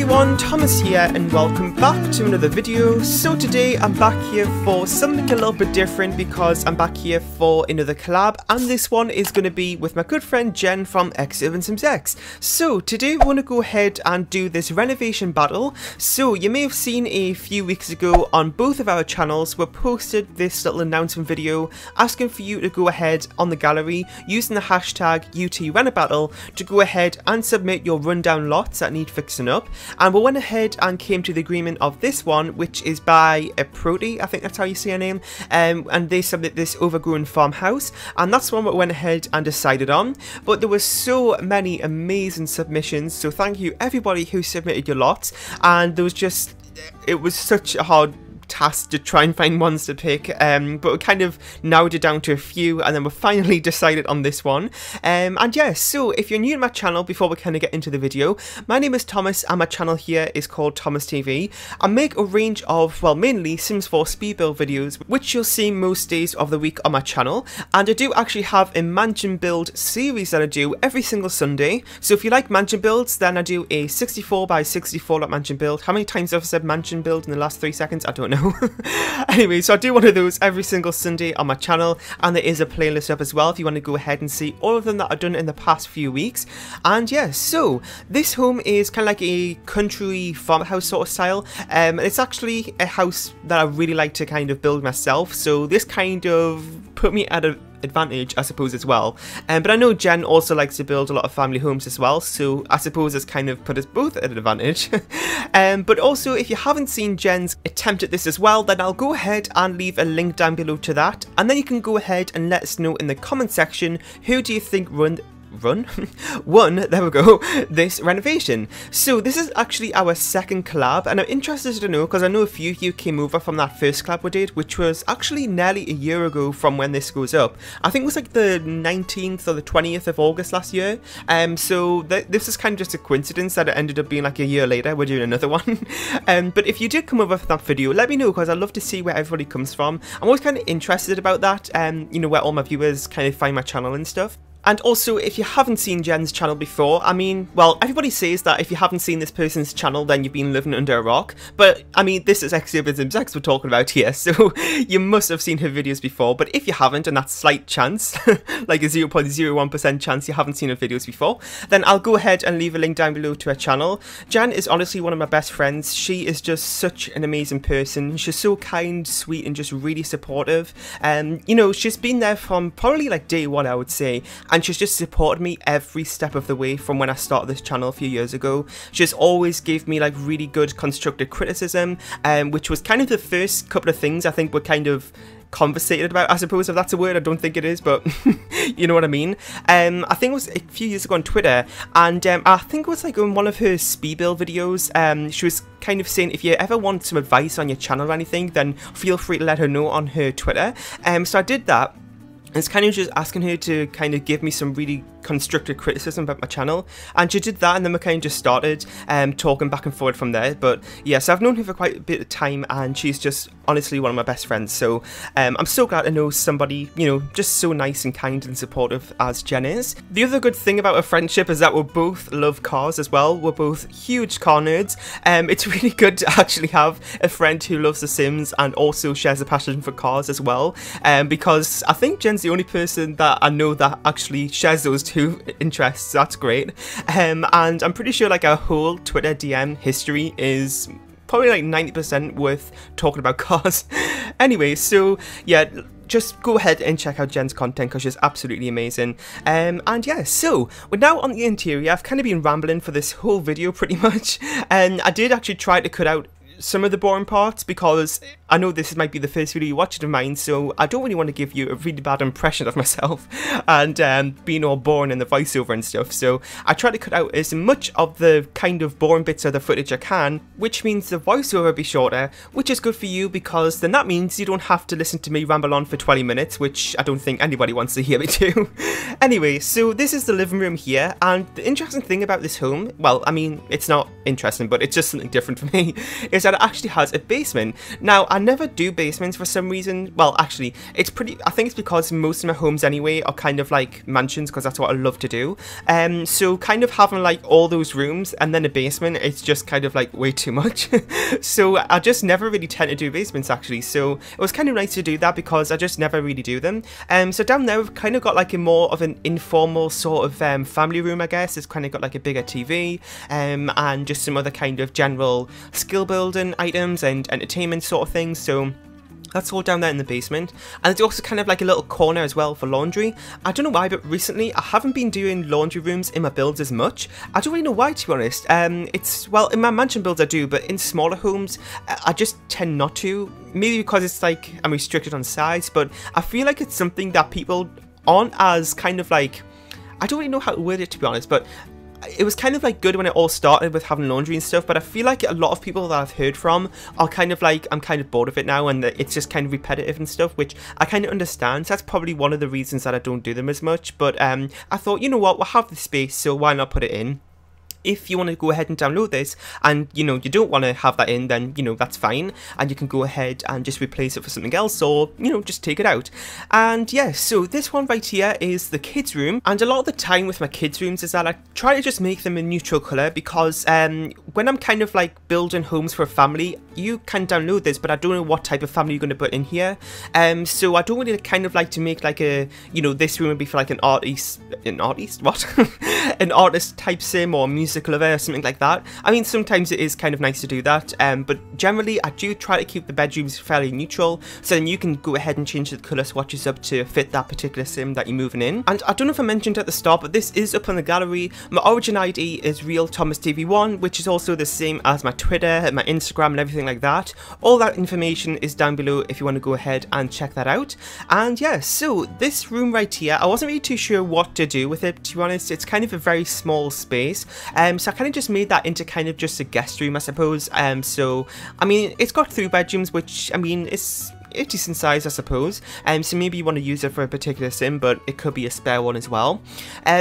everyone, Thomas here and welcome back to another video. So today I'm back here for something a little bit different because I'm back here for another collab, and this one is going to be with my good friend Jen from XUrbanSimsX. So today we want to go ahead and do this renovation battle. So you may have seen a few weeks ago on both of our channels we posted this little announcement video asking for you to go ahead on the gallery using the hashtag UTRenobattle to go ahead and submit your rundown lots that need fixing up, and we went ahead and came to the agreement of this one, which is by a Proti, I think that's how you say her name, and they submit this Overgrown Farmhouse, and that's one we went ahead and decided on. But there were so many amazing submissions, so thank you everybody who submitted your lots, and it was such a hard task to try and find ones to pick, but we kind of narrowed it down to a few, and then we finally decided on this one. And yeah, so if you're new to my channel, before we kind of get into the video, my name is Thomas and my channel here is called ThomasTV. I make a range of, well, mainly Sims 4 speed build videos, which you'll see most days of the week on my channel, and I do actually have a mansion build series that I do every single Sunday. So if you like mansion builds, then I do a 64 by 64 lot mansion build. How many times have I said mansion build in the last 3 seconds? I don't know. Anyway, so I do one of those every single Sunday on my channel, and there is a playlist up as well if you want to go ahead and see all of them that I've done in the past few weeks. And yeah, so this home is kind of like a country farmhouse sort of style, and it's actually a house that I really like to kind of build myself, so this kind of put me at an advantage, I suppose, as well. But I know Jen also likes to build a lot of family homes as well, so I suppose it's kind of put us both at an advantage. But also, if you haven't seen Jen's attempt at this as well, then I'll go ahead and leave a link down below to that, and then you can go ahead and let us know in the comment section who do you think won, there we go, this renovation. So this is actually our second collab, and I'm interested to know because I know a few of you came over from that first collab we did, which was actually nearly a year ago from when this goes up. I think it was like the 19th or the 20th of August last year. So this is kind of just a coincidence that it ended up being like a year later we're doing another one. But if you did come over for that video, let me know, because I'd love to see where everybody comes from. I'm always kind of interested about that, you know, where all my viewers kind of find my channel and stuff. And also, if you haven't seen Jen's channel before, I mean, well, everybody says that if you haven't seen this person's channel, then you've been living under a rock. But, I mean, this is XUrbanSimsX we're talking about here, so you must have seen her videos before. But if you haven't, and that's slight chance, like a 0.01% chance you haven't seen her videos before, then I'll go ahead and leave a link down below to her channel. Jen is honestly one of my best friends. She is just such an amazing person. She's so kind, sweet, and just really supportive. You know, she's been there from probably like day one, I would say. And she's just supported me every step of the way from when I started this channel a few years ago. She's always gave me like really good constructive criticism, which was kind of the first couple of things I think were kind of conversated about, I suppose, if that's a word. I don't think it is, but you know what I mean. I think it was a few years ago on Twitter, and I think it was like in one of her speed build videos, she was kind of saying if you ever want some advice on your channel or anything, then feel free to let her know on her Twitter. So I did that. It's kind of just asking her to kind of give me some really constructive criticism about my channel, and she did that, and then we kind of just started talking back and forward from there. But yeah, so I've known her for quite a bit of time, and she's just honestly one of my best friends, so I'm so glad to know somebody, you know, just so nice and kind and supportive as Jen is. The other good thing about our friendship is that we both love cars as well. We're both huge car nerds. It's really good to actually have a friend who loves The Sims and also shares a passion for cars as well, because I think Jen's the only person that I know that actually shares those two interests. That's great. And I'm pretty sure like our whole Twitter DM history is probably like 90% worth talking about cars. Anyway, so yeah, just go ahead and check out Jen's content because she's absolutely amazing. And yeah, so we're now on the interior. I've kind of been rambling for this whole video pretty much, and I did actually try to cut out some of the boring parts because I know this might be the first video you watched of mine, so I don't really want to give you a really bad impression of myself and being all boring in the voiceover and stuff. So I try to cut out as much of the kind of boring bits of the footage I can, which means the voiceover will be shorter, which is good for you because then that means you don't have to listen to me ramble on for 20 minutes, which I don't think anybody wants to hear me do. Anyway, so this is the living room here, and the interesting thing about this home, well, I mean, it's not interesting, but it's just something different for me, is that it actually has a basement. Now, I never do basements for some reason. Well, actually, I think it's because most of my homes anyway are kind of like mansions, because that's what I love to do. So kind of having like all those rooms and then a basement, it's just kind of like way too much. So I just never really tend to do basements actually. So it was kind of nice to do that because I just never really do them. So down there we've kind of got like a more of an informal sort of family room, I guess. It's kind of got like a bigger TV and just some other kind of general skill building items and entertainment sort of things. So that's all down there in the basement. And there's also kind of like a little corner as well for laundry. I don't know why, but recently I haven't been doing laundry rooms in my builds as much. I don't really know why, to be honest. Well, in my mansion builds I do, but in smaller homes I just tend not to. Maybe because it's like I'm restricted on size, but I feel like it's something that people aren't as kind of like, I don't really know how to word it, to be honest, but it was kind of like good when it all started with having laundry and stuff, but I feel like a lot of people that I've heard from are kind of like, I'm kind of bored of it now and it's just kind of repetitive and stuff, which I kind of understand. So that's probably one of the reasons that I don't do them as much, but I thought, you know what, we'll have the space, so why not put it in? If you want to go ahead and download this and, you know, you don't want to have that in, then, you know, that's fine. And you can go ahead and just replace it for something else, or, you know, just take it out. And yeah, so this one right here is the kids' room. And a lot of the time with my kids' rooms is that I try to just make them a neutral colour, because when I'm kind of like building homes for a family, you can download this, but I don't know what type of family you're going to put in here. So I don't really kind of like to make like a, you know, this room would be for like an artist what? An artist type sim or music lover or something like that. I mean, sometimes it is kind of nice to do that, but generally I do try to keep the bedrooms fairly neutral, so then you can go ahead and change the colour swatches up to fit that particular sim that you're moving in. And I don't know if I mentioned at the start, but this is up on the gallery. My origin ID is RealThomasTV1, which is also the same as my Twitter, my Instagram and everything like that. All that information is down below if you want to go ahead and check that out. And yeah, so this room right here, I wasn't really too sure what to do with it, to be honest. It's kind of a very small space, so I kind of just made that into kind of just a guest room, I suppose. So I mean, it's got 3 bedrooms, which, I mean, it's a decent size, I suppose. So maybe you want to use it for a particular sim, but it could be a spare one as well.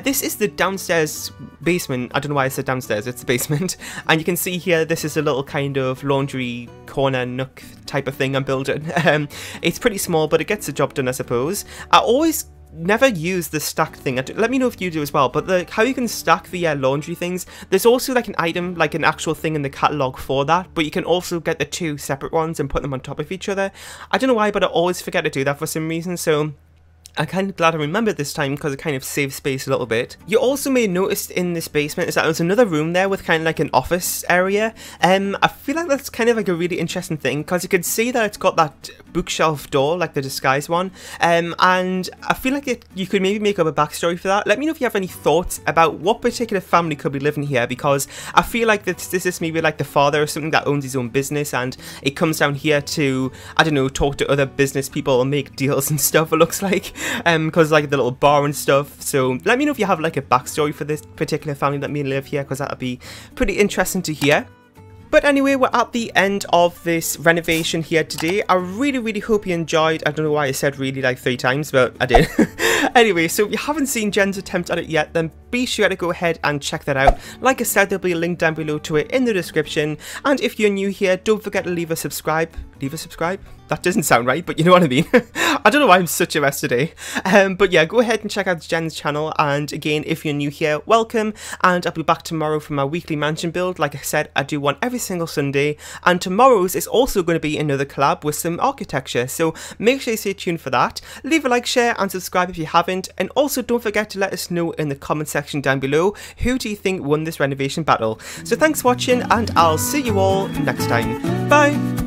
This is the downstairs basement. I don't know why I said downstairs, it's the basement. And you can see here, this is a little kind of laundry corner nook type of thing I'm building. It's pretty small, but it gets the job done, I suppose. I always never use the stack thing. Let me know if you do as well, but how you can stack the laundry things, there's also like an item, like an actual thing in the catalogue for that, but you can also get the 2 separate ones and put them on top of each other. I don't know why, but I always forget to do that for some reason, so I'm kind of glad I remembered this time because it kind of saves space a little bit. You also may have noticed in this basement is that there's another room there with kind of like an office area. I feel like that's kind of like a really interesting thing because you can see that it's got that bookshelf door, like the disguised one. And I feel like you could maybe make up a backstory for that. Let me know if you have any thoughts about what particular family could be living here, because I feel like this is maybe like the father or something that owns his own business and it comes down here to, I don't know, talk to other business people and make deals and stuff, it looks like. Because like the little bar and stuff. So let me know if you have like a backstory for this particular family that may live here, because that would be pretty interesting to hear. But anyway, we're at the end of this renovation here today. I really hope you enjoyed. I don't know why I said really like 3 times, but I did. Anyway, so if you haven't seen Jen's attempt at it yet, then be sure to go ahead and check that out. Like I said, there'll be a link down below to it in the description. And if you're new here, don't forget to leave a subscribe. Leave a subscribe? That doesn't sound right, but you know what I mean. I don't know why I'm such a mess today. But yeah, go ahead and check out Jen's channel. And again, if you're new here, welcome. And I'll be back tomorrow for my weekly mansion build. Like I said, I do one every single Sunday. And tomorrow's is also going to be another collab with some architecture. So make sure you stay tuned for that. Leave a like, share, and subscribe if you haven't. And also don't forget to let us know in the comment section down below, who do you think won this renovation battle. So thanks for watching, and I'll see you all next time. Bye!